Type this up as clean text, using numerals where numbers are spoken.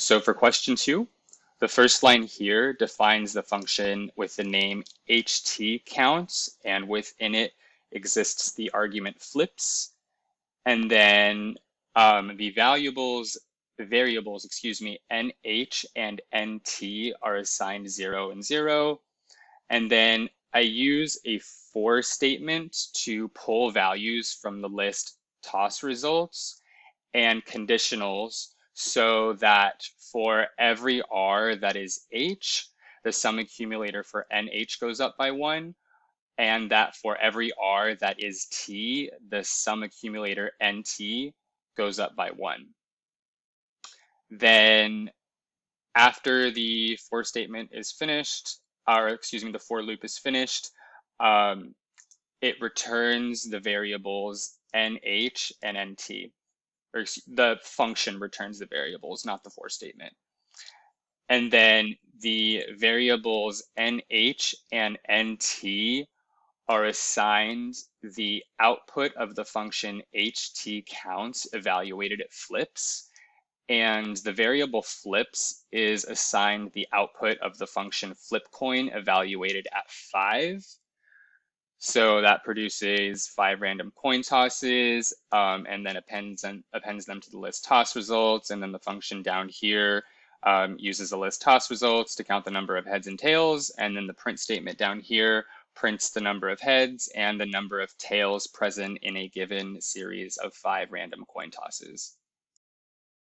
So for question 2, the first line here defines the function with the name htCounts, and within it exists the argument flips. And then the variables, nh and nt are assigned 0 and 0. And then I use a for statement to pull values from the list toss results and conditionals so that for every r that is h, the sum accumulator for nh goes up by 1, and that for every r that is t, the sum accumulator nt goes up by 1. Then after the for statement is finished, the for loop is finished, it returns the variables nh and nt. Or the function returns the variables, not the for statement. And then the variables nh and nt are assigned the output of the function htCounts evaluated at flips, and the variable flips is assigned the output of the function flipCoin evaluated at 5. So that produces 5 random coin tosses, and then appends them to the list toss results. And then the function down here uses the list toss results to count the number of heads and tails. And then the print statement down here prints the number of heads and the number of tails present in a given series of 5 random coin tosses.